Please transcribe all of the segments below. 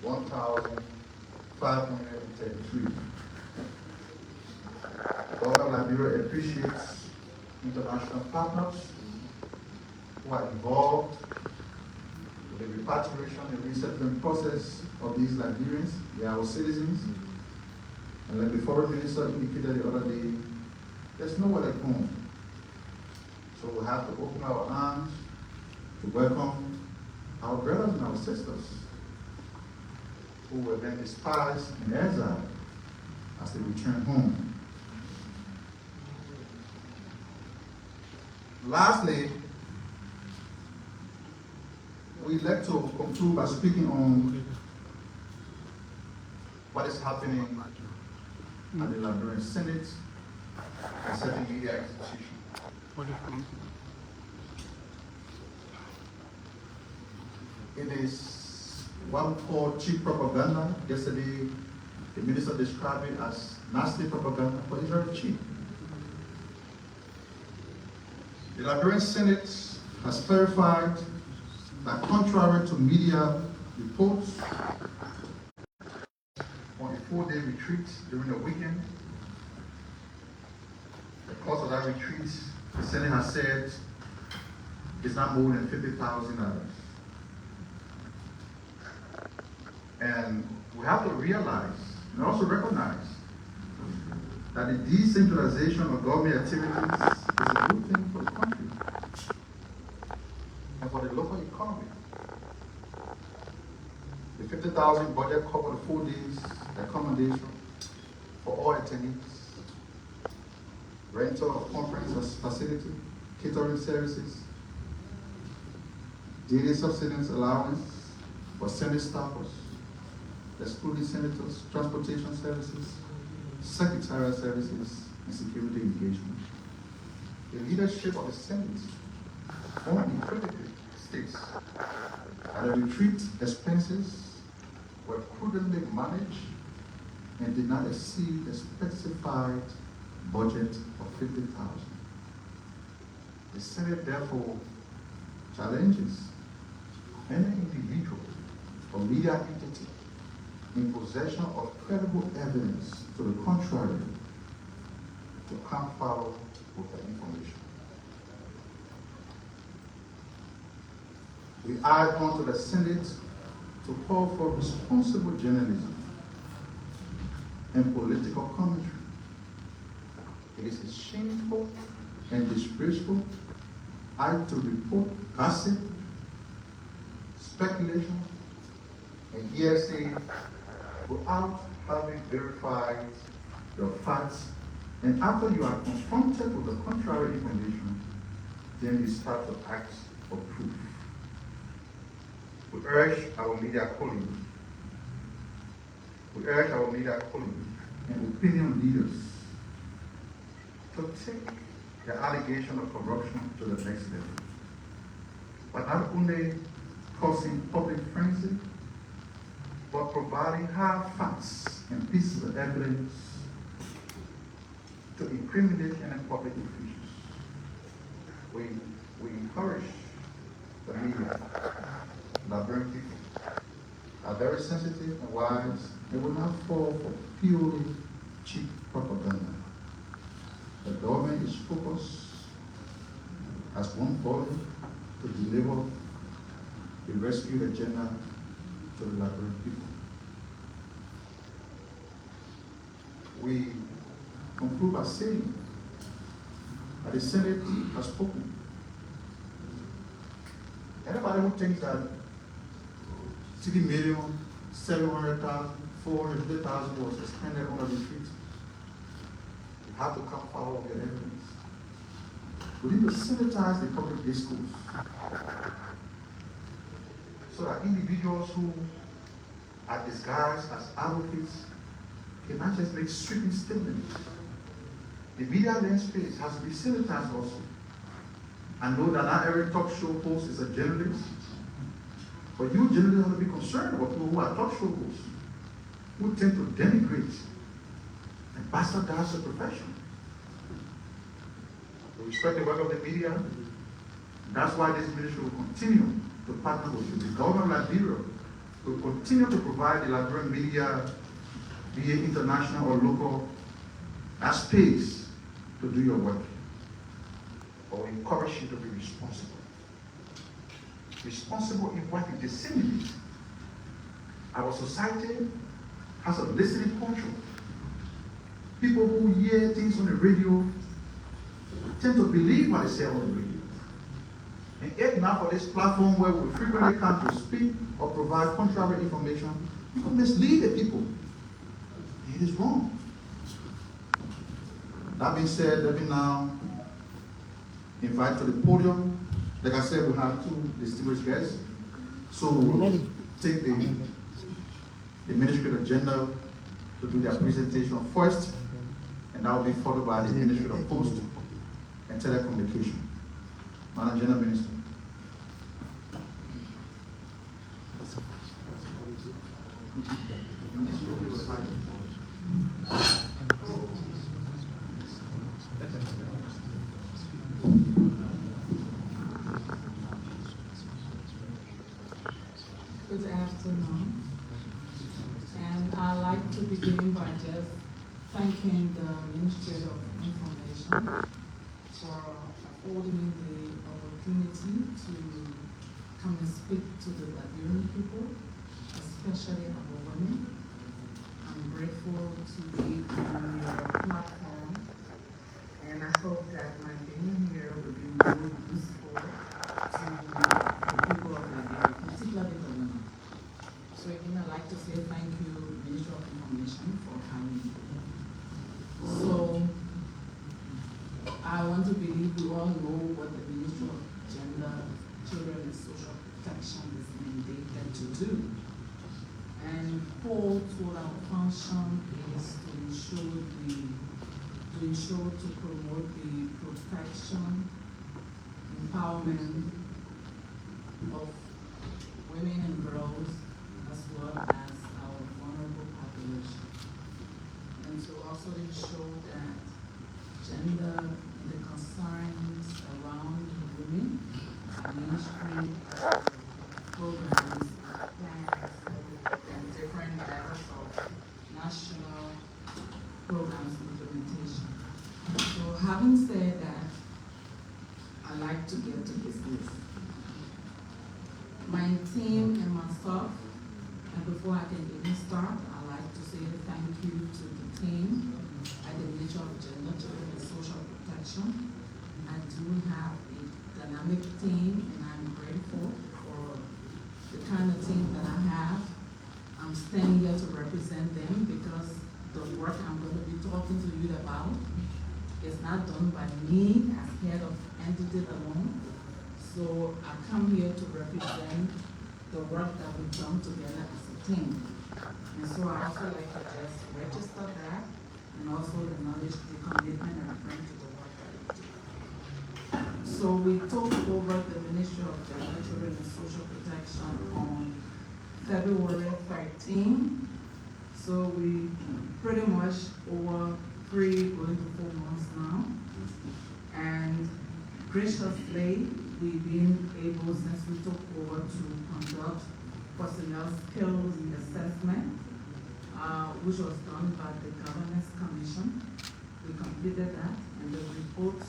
1,533. The government of Liberia appreciates international partners who are involved with the repatriation and resettlement process of these Liberians. They are our citizens. And like the foreign minister indicated the other day, there's nowhere like home. So we have to open our arms to welcome our brothers and our sisters who were then despised and exiled as they return home. Lastly, we'd like to conclude by speaking on what is happening at the Liberian Senate and certain media institutions. It is what we call cheap propaganda. Yesterday, the minister described it as nasty propaganda, but it's very cheap. The Liberian Senate has clarified that contrary to media reports, on a 4-day retreat during the weekend, the cost of that retreat, the Senate has said, is not more than $50,000. And we have to realize and also recognize that the decentralization of government activities is a good thing for the country and for the local economy. The $50,000 budget covered 4 days accommodation for all attendees, rental of conference facility, catering services, daily subsistence allowance for Senate staffers, excluding senators, transportation services, secretarial services, and security engagement. The leadership of the Senate unequivocally states that the retreat expenses were prudently managed and did not exceed the specified budget of $50,000. The Senate therefore challenges any individual or media entity in possession of credible evidence to the contrary to come forward with that information. We add on to the Senate to call for responsible journalism and political commentary. It is a shameful and disgraceful act to report gossip, speculation, and hearsay without having verified your facts, and after you are confronted with the contrary information, then you start to ask for proof. We urge our media colleagues and opinion leaders to take the allegation of corruption to the next level, but not only causing public frenzy, but providing hard facts and pieces of evidence to incriminate any public officials. We encourage the media, Liberian people, are very sensitive and wise. They will not fall for purely cheap propaganda. The government is focused as one body to deliver the rescue agenda to the Liberian people. We conclude by saying that the Senate has spoken. Anybody who thinks that $60,700,000, $450,000 was expended on the retreat, you have to come forward with your evidence. We need to sanitize the public discourse so that individuals who are disguised as advocates cannot just make sweeping statements. The media landscape has to be sanitized also. And know that not every talk show host is a journalist. But you journalists have to be concerned about people who are talk show hosts, who tend to denigrate and bastardize the profession. We respect the work of the media. That's why this ministry will continue to partner with the government of Liberia to continue to provide the Liberian media, be it international or local, a space to do your work. But we encourage you to be responsible. Responsible in what you disseminate. Our society has a listening culture. People who hear things on the radio tend to believe what they say on the radio. And yet now for this platform where we frequently come to speak or provide contrary information, you can mislead the people. It is wrong. That being said, let me now invite to the podium. Like I said, we have two distinguished guests. So we'll take the administrative agenda to do their presentation first, and that will be followed by the administrative post and telecommunication. Madam General Minister. Good afternoon, and I'd like to begin by just thanking the Ministry of Information for affording me the opportunity to come and speak to the Liberian people, especially our women. I'm grateful to be on your platform, and I hope that my being here will be more useful to the people of Liberia, particularly the women. So again, I'd like to say thank you, Ministry of Information, for having me. So I want to believe we all know what the Ministry of Gender, Children and Social Protection is mandated to do. And core to our function is to promote the protection, empowerment of women and girls, as well as our vulnerable population. And to also ensure that gender and the concerns around women, mainstream programs, plans, and different levels of national programs implementation. So having said that, I'd like to get to business. My team and myself, and before I can even start, I'd like to say thank you to the team at the Ministry of Gender, Children and Social Protection. I do have a dynamic team, and I'm grateful for the kind of team that I have. I'm standing here to represent them because the work I'm going to be talking to you about is not done by me as head of entity alone. So I come here to represent the work that we've done together as a team. And so I also like to just register that and also acknowledge the commitment and bring to the work that we do. So we took over the Ministry of Gender, Children and Social Protection on February 13. So we pretty much over 3 going to 4 months now. And graciously, we've been able, since we took over, to conduct personnel skills assessment, which was done by the Governance Commission. We completed that, and the report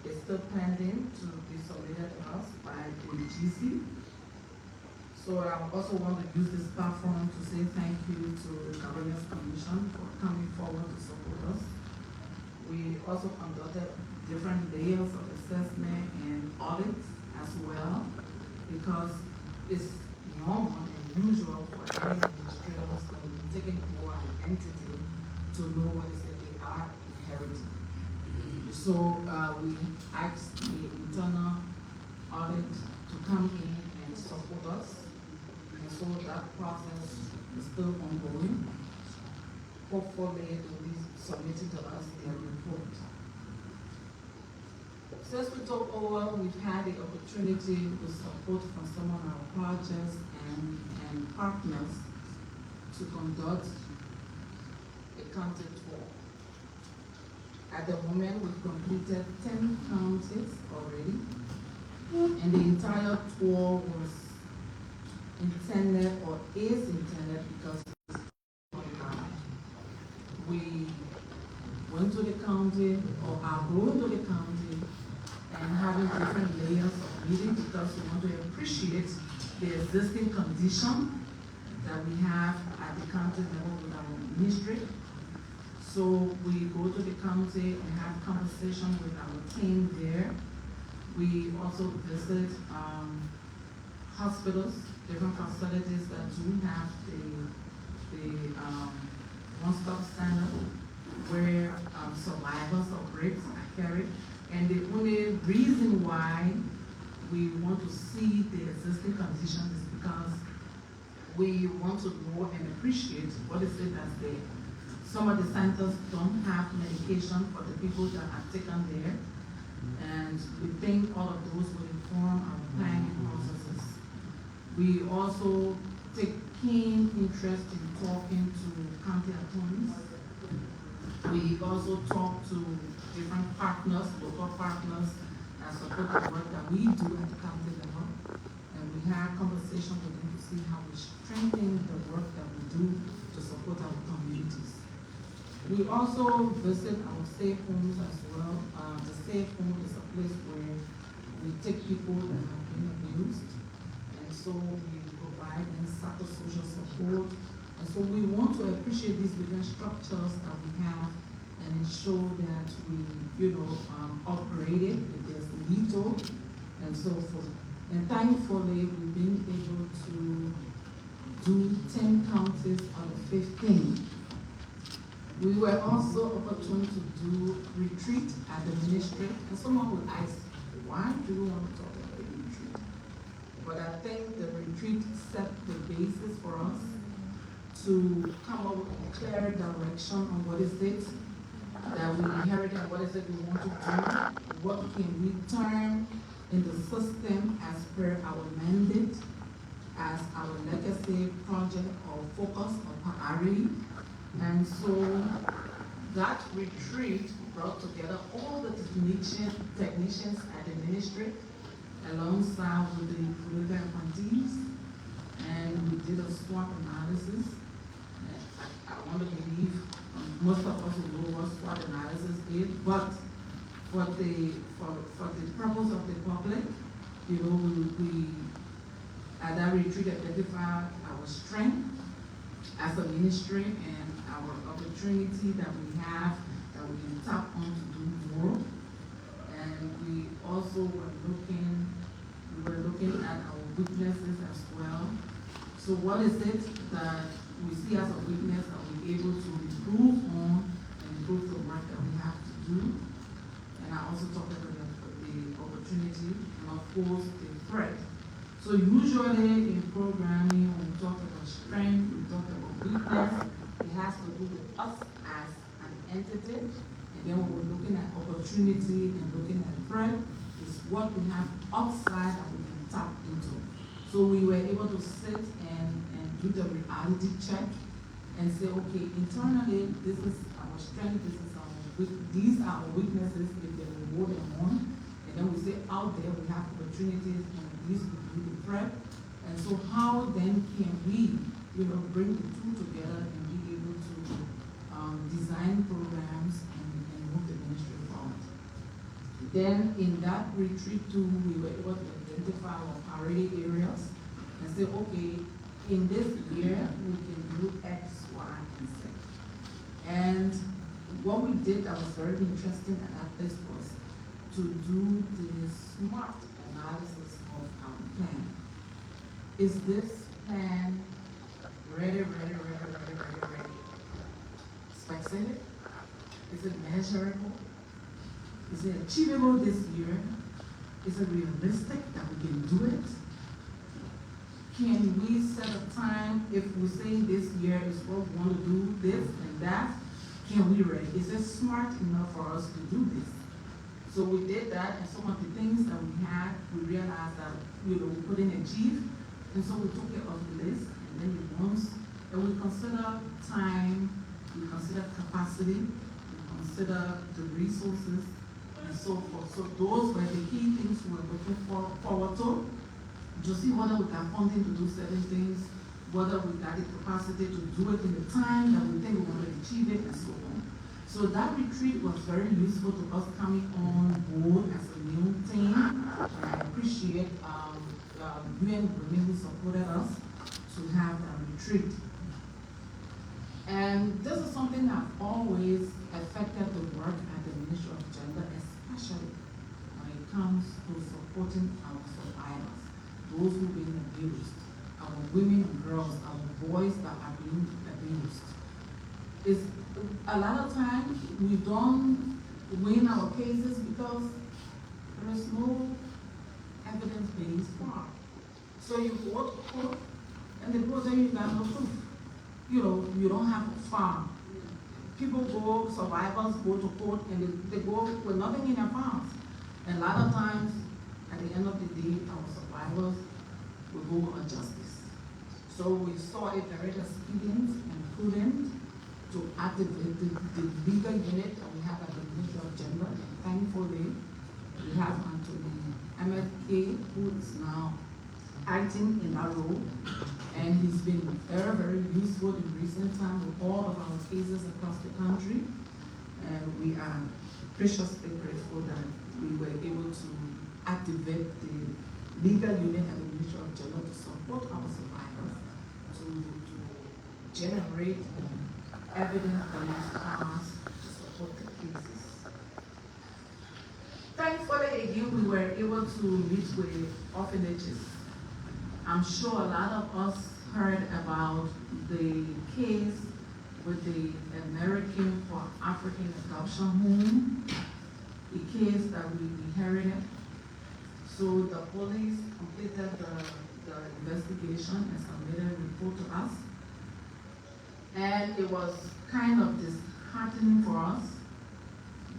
is still pending to be submitted to us by the GC. So I also want to use this platform to say thank you to the Governance Commission for coming forward to support us. We also conducted different layers of assessment and audits as well, because it's normal and usual for any administrators when we take over an entity to know what is that they are inheriting. So we asked the internal audit to come in and support us. And so that process is still ongoing. Hopefully it will be submitted to us their report. Since we took over, we've had the opportunity with support from some of our projects and partners to conduct a county tour. At the moment, we've completed 10 counties already, and the entire tour was intended or is intended because we went to the county or are going to the county and having different layers of meeting because we want to appreciate the existing condition that we have at the county level with our ministry. So we go to the county and have conversation with our team there. We also visit hospitals, different facilities that do have the one-stop center where survivors of rapes are carried. And the only reason why we want to see the existing condition is because we want to know and appreciate what is it that's there. Some of the centers don't have medication for the people that are taken there, and we think all of those will inform our planning processes. We also take keen interest in talking to county attorneys. We also talk to different partners, local partners, that support the work that we do at the county level. And we have conversations with them to see how we strengthen the work that we do to support our communities. We also visit our safe homes as well. The safe home is a place where we take people that have been abused, and so we provide them psychosocial support. And so we want to appreciate these different structures that we have and ensure that we, operate it if there's need to, and so forth. And thankfully, we've been able to do 10 counties out of 15. We were also opportune to do retreat at the ministry, and someone would ask, why do you want to talk about a retreat? But I think the retreat set the basis for us to come up with a clear direction on what is it that we inherited and what is it we want to do, what can we turn in the system as per our mandate, as our legacy project or focus or priority. And so that retreat brought together all the technicians at the ministry alongside with the political appointees, and we did a SWOT analysis. I want to believe most of us will know what SWOT analysis is, but for the purpose of the public, we at that retreat identified our strength as a ministry and our opportunity that we have that we can tap on to do more. And we also were looking at our weaknesses as well. So what is it that we see as a weakness that we're able to improve on and improve the work that we have to do? And I also talked about the opportunity and of course the threat. So usually in programming, when we talk about strength, we talk about weakness, it has to do with us as an entity. And then when we're looking at opportunity and looking at threat, is what we have upside that we can tap into. So we were able to sit and do the reality check and say, okay, internally, this is our strength, these are our weaknesses if there were more than one. And then we say out there we have opportunities and these would be the threat. And so how then can we, bring the two together and be able to design programs and move the ministry forward. Then in that retreat too, we were able to identify our priority areas and say, okay, in this year we can do X, Y, and Z. And what we did that was very interesting at that place was to do the SMART analysis of our plan. Is this plan ready? Specific? Is it measurable? Is it achievable this year? Is it realistic that we can do it? Can we set a time if we say this year is what we want to do this and that? Can we ready? Is it smart enough for us to do this? So we did that, and some of the things that we had, we realized that we couldn't achieve, and so we took it off the list, and then we consider time, we consider capacity, we consider the resources, and so forth. So those were the key things we were looking forward to. to see whether we got funding to do certain things, whether we got the capacity to do it in the time that we think we want to achieve it, and so on. So that retreat was very useful to us coming on board as a new team. And I appreciate UN Women who supported us to have a retreat. And this is something that always affected the work at the Ministry of Gender, especially when it comes to supporting our survivors, those who've been abused, our women and girls, our boys that are being abused. It's, a lot of times we don't win our cases because there is no evidence-based part. So you go to court and the court says you got no proof. You know, you don't have a farm. People go, survivors go to court and they go with nothing in their farms. And a lot of times, at the end of the day, our survivors will go unjustice. So we saw it very expedient and prudent to activate the legal unit that we have at the Ministry of Gender. And thankfully, we have Anthony MFK, who is now acting in that role. And he's been very, very useful in recent times with all of our cases across the country. And we are preciously grateful that we were able to activate the legal unit at the Ministry of Gender to support our survivors, to generate evidence-based plans to support the cases. Thankfully, again, we were able to meet with orphanages. I'm sure a lot of us heard about the case with the American for African Adoption Home, a case that we inherited. So the police completed the investigation and submitted a report to us. And it was kind of disheartening for us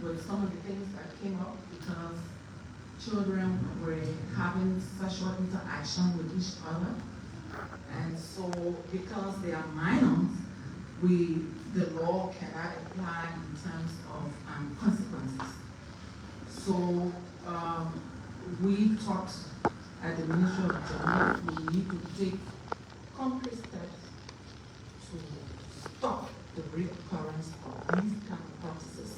with some of the things that came up because children were having sexual interaction with each other. And so because they are minors, the law cannot apply in terms of consequences. So we thought at the Ministry of Gender we need to take concrete steps to stop the recurrence of these kind of practices.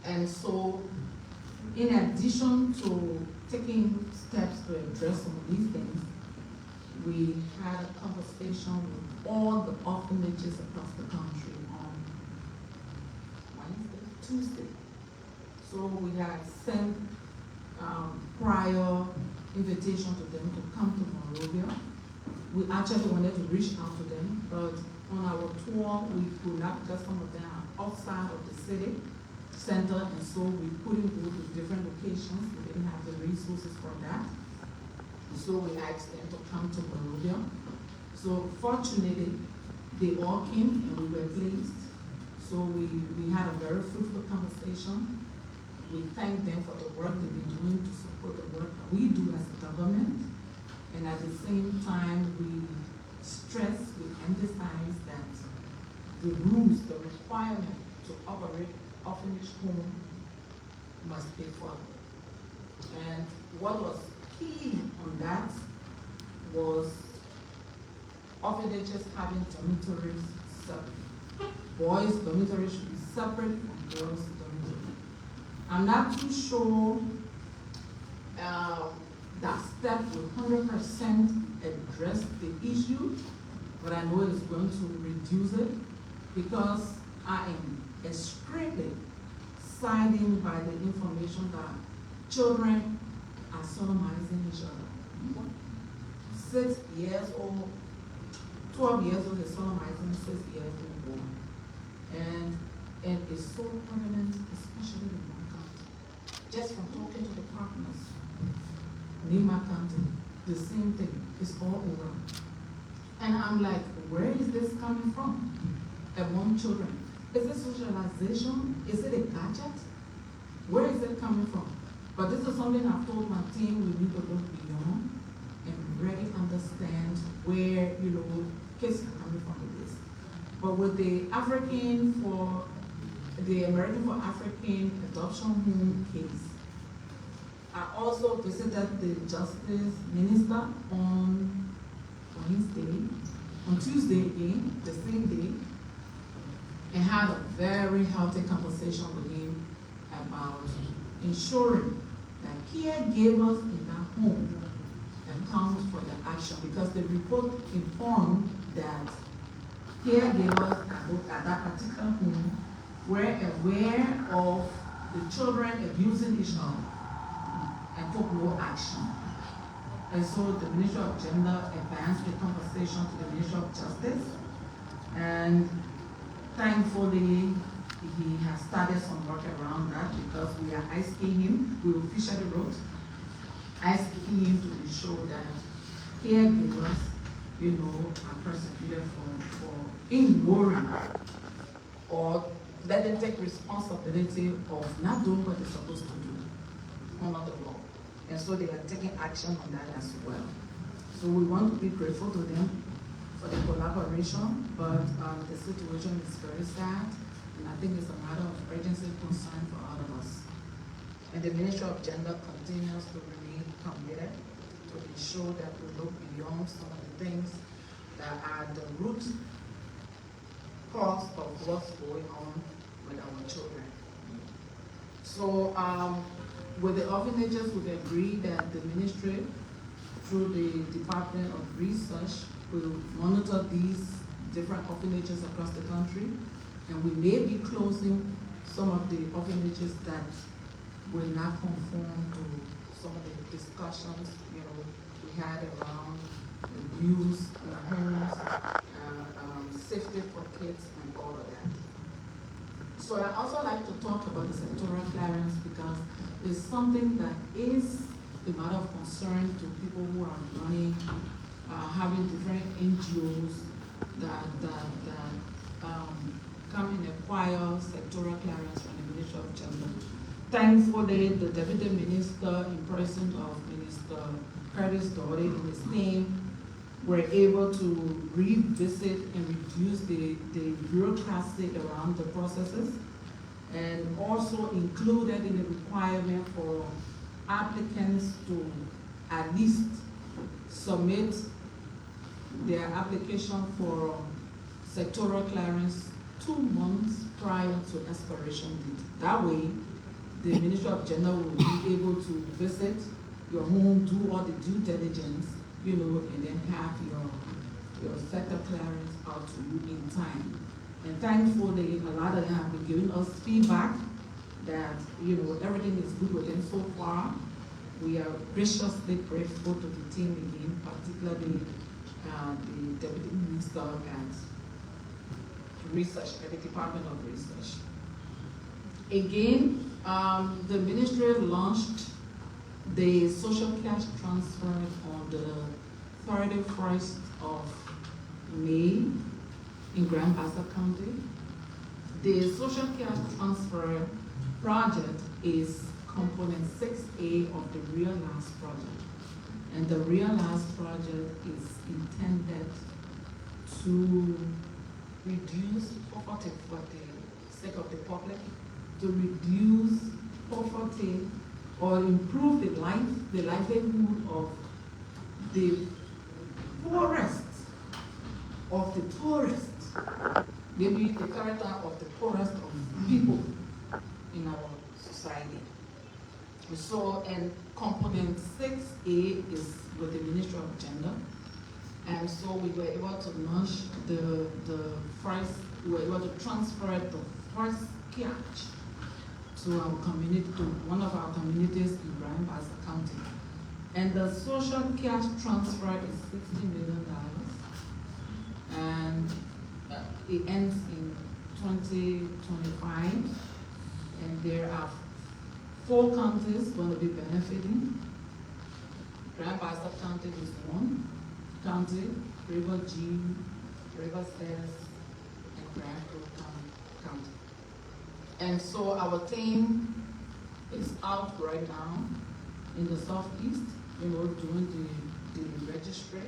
And so in addition to taking steps to address some of these things, we had a conversation with all the orphanages across the country on Tuesday. So we had sent prior invitation to them to come to Monrovia. We actually wanted to reach out to them, but on our tour we could not because some of them are outside of the city center, and so we couldn't go to different locations. We didn't have the resources for that. So we asked them to come to Monrovia. So fortunately, they all came and we were pleased. So we had a very fruitful conversation. We thank them for the work they've been doing to support the work that we do as a government. And at the same time, we emphasize that the rules, the requirement to operate orphanage home must be followed. And what was key on that was orphanages having dormitories separate. Boys' dormitories should be separate from girls' dormitories. I'm not too sure that step will 100% address the issue, but I know it is going to reduce it because I am extremely siding by the information that children are sodomizing each other. 6 years old, 12 years old is sodomizing 6 years old boy. And it's so prominent, especially in my county. Just from talking to the partners in my county, the same thing is all over. And I'm like, where is this coming from among children? Is it socialization? Is it a gadget? Where is it coming from? But this is something I've told my team we need to look beyond and really understand where, kids are coming from with this. But with the American for African Adoption Home case, I also visited the Justice Minister on Tuesday again, the same day, and had a very healthy conversation with him about ensuring that caregivers in that home account for their action, because the report informed that caregivers at that particular home were aware of the children abusing each other and took no action. And so the Ministry of Gender advanced the conversation to the Ministry of Justice, and thankfully he has started some work around that, because we are asking him, we officially wrote, asking him to ensure that caregivers, are persecuted for ignoring or let them take responsibility of not doing what they're supposed to do under the law. And so they are taking action on that as well. So we want to be grateful to them for the collaboration, but the situation is very sad, and I think it's a matter of urgency concern for all of us. And the Ministry of Gender continues to remain committed to ensure that we look beyond some of the things that are the root cause of what's going on with our children. So with the orphanages, we've agreed that the ministry, through the Department of Research, will monitor these different orphanages across the country, and we may be closing some of the orphanages that will not conform to some of the discussions we had around abuse in the homes, safety for kids, and all of that. So I also like to talk about the sectoral clearance, because it's something that is a matter of concern to people who are running, having different NGOs that come and acquire sectoral clearance from the Ministry of Gender. Thankfully, the Deputy Minister, in person of Minister Curtis Doherty and his team, were able to revisit and reduce the bureaucracy around the processes, and also included in the requirement for applicants to at least submit their application for sectoral clearance 2 months prior to expiration date. That way, the Ministry of Gender will be able to visit your home, do all the due diligence, and then have your sector clearance out to you in time. And thankfully, a lot of them have been giving us feedback that, everything is good with them so far. We are graciously grateful to the team again, particularly the Deputy Minister at Research, at the Department of Research. Again, the ministry launched the social cash transfer on the 31st of May in Grand Bassa County. The social cash transfer project is component 6A of the Real Last project. And the Real Last project is intended to reduce poverty for the sake of the public, to reduce poverty or improve the livelihood of the poorest of the poorest, maybe the character of the poorest of people in our society. So, and component 6A is with the Ministry of Gender, and so we were able to launch we were able to transfer the first cash to our community, to one of our communities in Grand Bassa County. And the social cash transfer is $60 million, and it ends in 2025, and there are 4 counties going to be benefiting. Grand Bassa County is one county, River G, River S, and Grand Brook County. And so our team is out right now in the Southeast, doing the registry,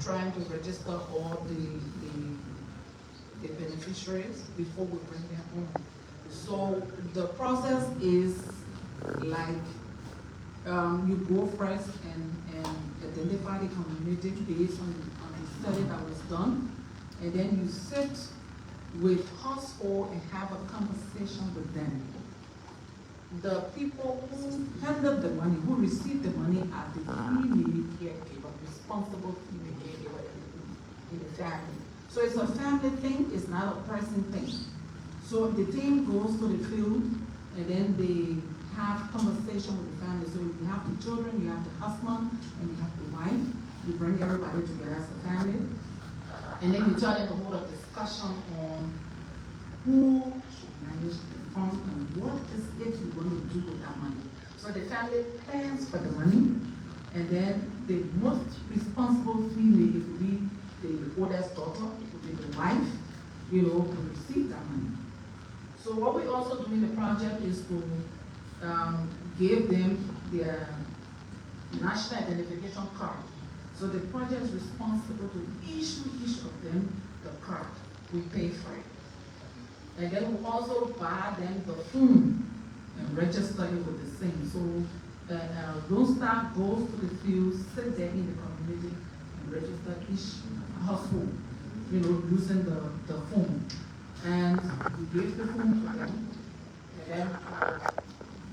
trying to register all the beneficiaries before we bring them home. So the process is like you go first and identify the community based on the study that was done, and then you sit with household and have a conversation with them. The people who handle the money, who receive the money, are the female caregiver, responsible female caregiver in the family. So it's a family thing, it's not a person thing. So the team goes to the field and then they have conversation with the family. So you have the children, you have the husband, and you have the wife. You bring everybody together as a family. And then you try to hold a discussion on who should manage the fund and what is it you're going to do with that money. So the family plans for the money, and then the most responsible female, it will be the oldest daughter, it will be the wife, to receive that money. So what we also do in the project is to give them their national identification card. So the project is responsible to issue each of them the card. We pay for it. And then we also buy them the phone and register it with the same. So Lone Star goes to the field, sit there in the community, and register each household, using the phone. And we give the phone to them. And then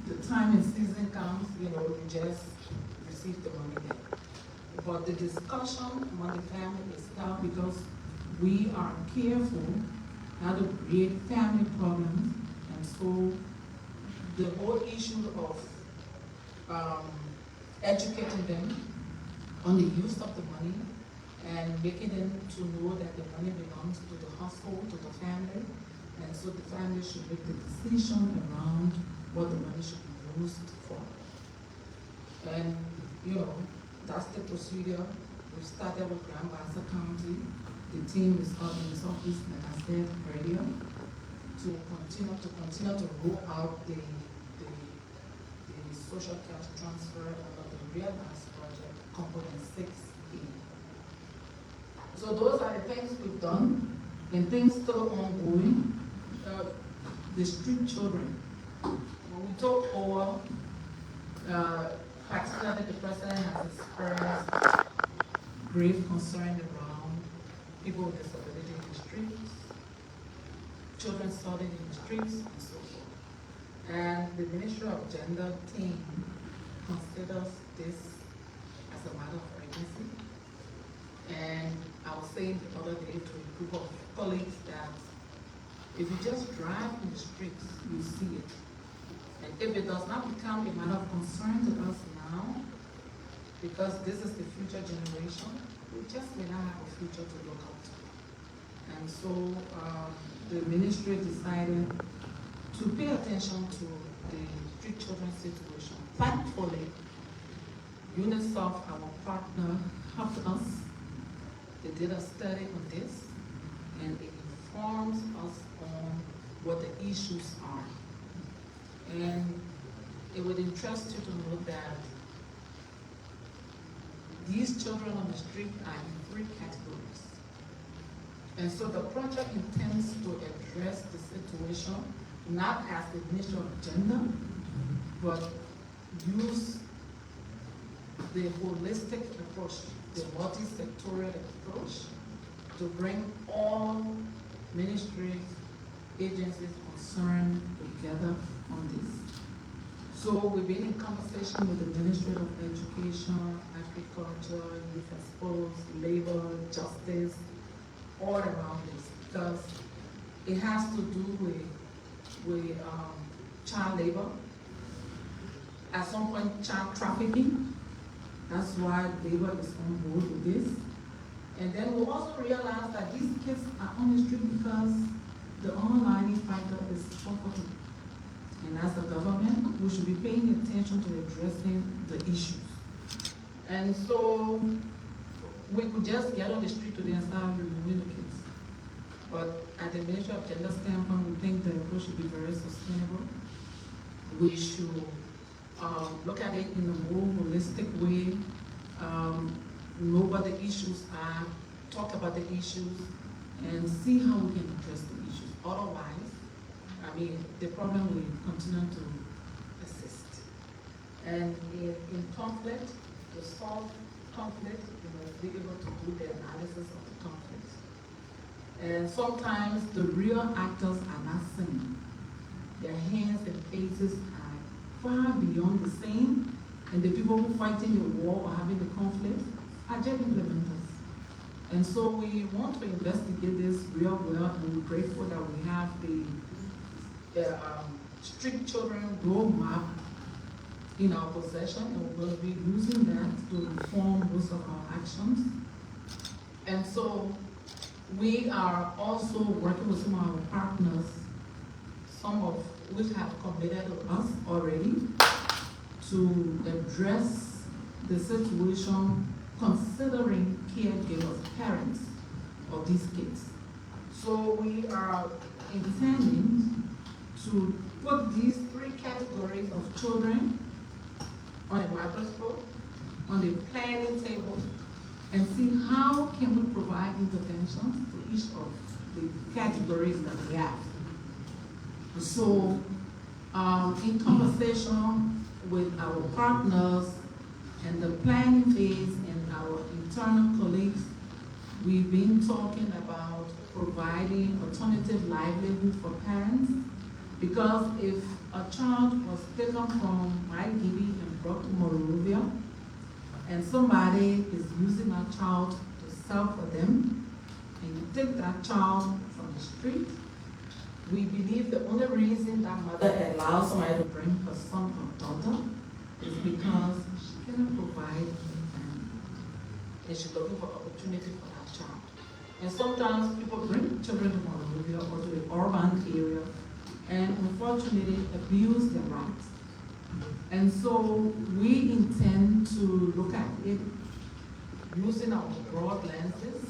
the time and season comes, you just receive the money there. But the discussion among the family is now because we are careful not to create family problems, and so the whole issue of educating them on the use of the money and making them to know that the money belongs to the household, to the family, and so the family should make the decision around what the money should be used for. And that's the procedure. We started with Grand Bassa County. The team is out in this office, like I said earlier, to continue to roll out the social cash transfer of the Realize project, component 6A. So those are the things we've done, and things still ongoing. The street children. When we talk over, particularly the president has expressed grave concern around people with disability in the streets, children studying in the streets, and so forth. And the Ministry of Gender team considers this as a matter of urgency. And I was saying the other day to a group of colleagues that if you just drive in the streets, you see it. And if it does not become a matter of concern to us now, because this is the future generation, we just may not have a future to look up to. And so the ministry decided to pay attention to the street children's situation. Thankfully, UNICEF, our partner, helped us. They did a study on this, and it informs us on what the issues are. And it would interest you to know that these children on the street are in 3 categories. And so the project intends to address the situation not as the Ministry of Gender, but use the holistic approach, the multi-sectorial approach, to bring all ministries, agencies concerned together on this. So we've been in conversation with the Ministry of Education, Agriculture, Youth and Sports, Labor, Justice, all around this, because it has to do with child labor, at some point child trafficking. That's why labor is on board with this. And then we also realize that these kids are on the street because the underlying factor is poverty. And as a government, we should be paying attention to addressing the issues. And so we could just get on the street today and start removing the kids. But at the Ministry of Gender standpoint, we think the approach should be very sustainable. We should look at it in a more holistic way, know what the issues are, talk about the issues, and see how we can address the issues. Otherwise, the problem will continue to persist. And in conflict, to solve conflict, you must be able to do the analysis of the conflict. And sometimes the real actors are not seen. Their hands and faces are far beyond the scene, and the people who fighting the war or having the conflict are just implementers. And so we want to investigate this real well, and we're grateful that we have the Street Children roadmap in our possession, and we're going to be using that to inform most of our actions. And so we are also working with some of our partners, some of which have committed to us already, to address the situation considering caregivers, parents of these kids. So we are intending to put these three categories of children on a microscope, on the planning table, and see how can we provide interventions to each of the categories that we have. So in conversation with our partners and the planning phase and our internal colleagues, we've been talking about providing alternative livelihood for parents, because if a child was taken from MICAT and brought to Monrovia, and somebody is using that child to sell for them, and you take that child from the street, we believe the only reason that mother allows somebody to bring her son or daughter is because she cannot provide anything, and she's looking for opportunity for that child. And sometimes people bring children to Monrovia or to the urban area, and unfortunately abuse their rights. And so we intend to look at it using our broad lenses.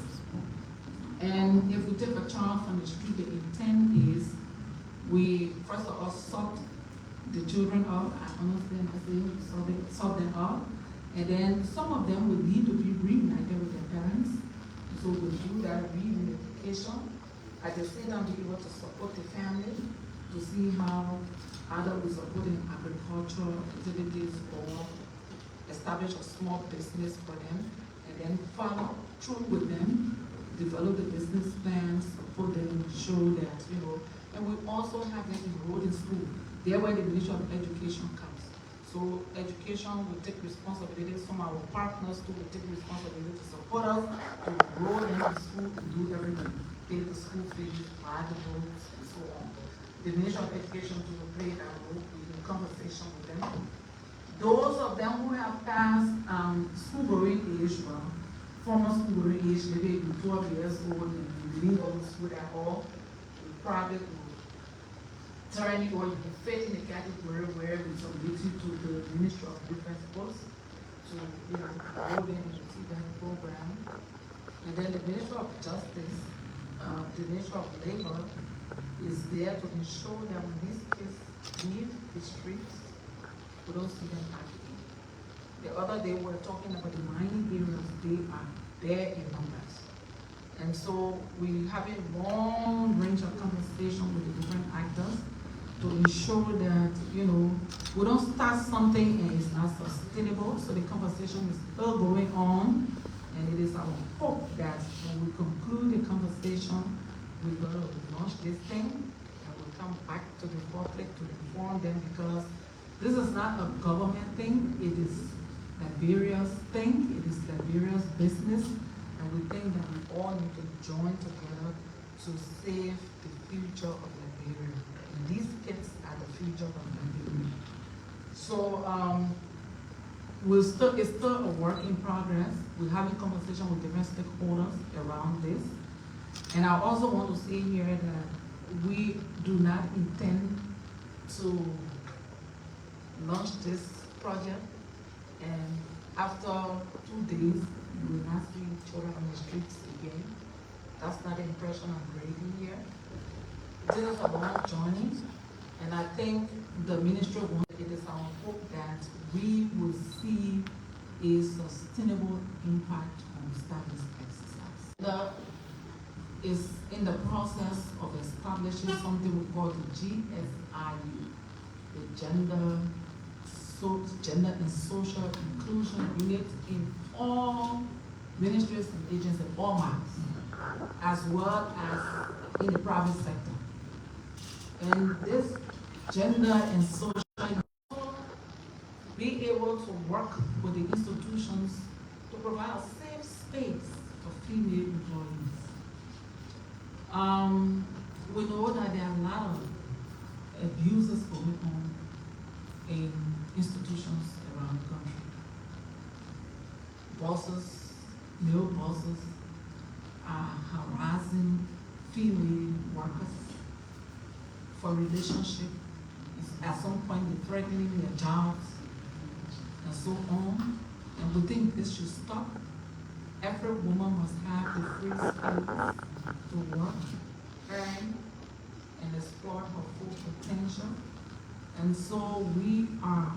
And if we take a child from the street, the intent is we first of all sort the children up, I understand, sort them up, and then some of them will need to be reunited with their parents. So we'll do that reunification. At the same time, be able to support the family, to see how either we support in agricultural activities or establish a small business for them, and then follow through with them, develop the business plans, support them, show that, and we also have them enrolled in school. There where the Ministry of Education comes. So education will take responsibility. Some of our partners too will take responsibility to support us, to enroll them in school, to do everything, pay the school fees, buy the books, and so on. The Ministry of Education will play that role in conversation with them. Those of them who have passed school-going age, former school-going age, maybe 12 years old, and leave on school at all, we probably will turn it, or you can fit in a category where we submit you to the Ministry of Defense Force to enroll them in the TVET program. And then the Ministry of Justice, the Ministry of Labor, is there to ensure that when these kids leave the streets, we don't see them back again. The other day we were talking about the mining areas, they are there in numbers. And so we have a long range of conversation with the different actors to ensure that, we don't start something and it's not sustainable. So the conversation is still going on, and it is our hope that when we conclude the conversation, we're going to launch this thing, and we'll come back to the public to inform them, because this is not a government thing, it is Liberia's thing, it is Liberia's business, and we think that we all need to join together to save the future of Liberia. And these kids are the future of Liberia. So it's still a work in progress. We're having conversation with different stakeholders around this. And I also want to say here that we do not intend to launch this project, and after 2 days, you will not see children on the streets again. That's not the impression I'm creating here. This is a long journey, and I think the ministry wants, it is our hope that we will see a sustainable impact on established exercise. Is in the process of establishing something we call the GSIU, the Gender gender and social inclusion unit in all ministries and agencies, all marks, as well as in the private sector. And this gender and social be able to work with the institutions to provide a safe space for female employees. We know that there are a lot of abuses going on in institutions around the country. Bosses, male bosses are harassing female workers for relationship. At some point, they're threatening their jobs and so on. And we think this should stop. Every woman must have the free space to work, earn, and explore her full potential. And so we are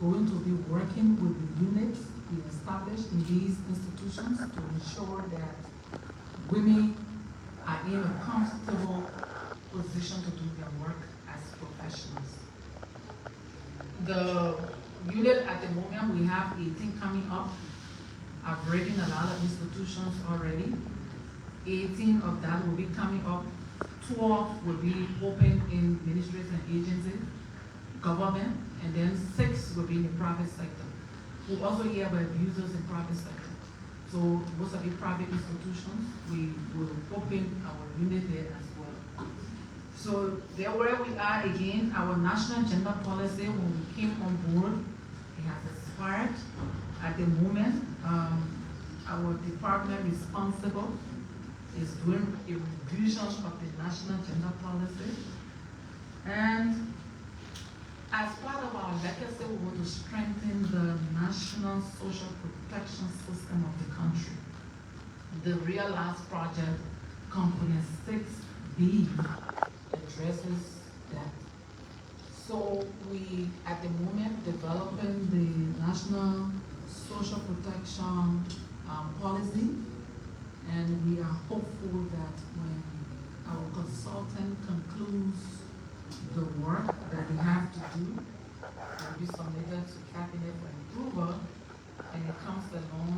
going to be working with the units we established in these institutions to ensure that women are in a comfortable position to do their work as professionals. The unit at the moment, we have 18 coming up. I've read in a lot of institutions already. 18 of that will be coming up. 12 will be open in ministries and agencies, government, and then 6 will be in the private sector. We'll also hear about abusers in private sector. So most of the private institutions, we will open our unit there as well. So there where we are again, our national gender policy, when we came on board, it has expired. At the moment, our department responsible is doing a revision of the national gender policy. And as part of our legacy, we want to strengthen the national social protection system of the country. The Real Lives Project, Component 6B, addresses that. So we, at the moment, developing the national social protection policy, and we are hopeful that when our consultant concludes the work that we have to do, it will be submitted to cabinet for approval, and it comes along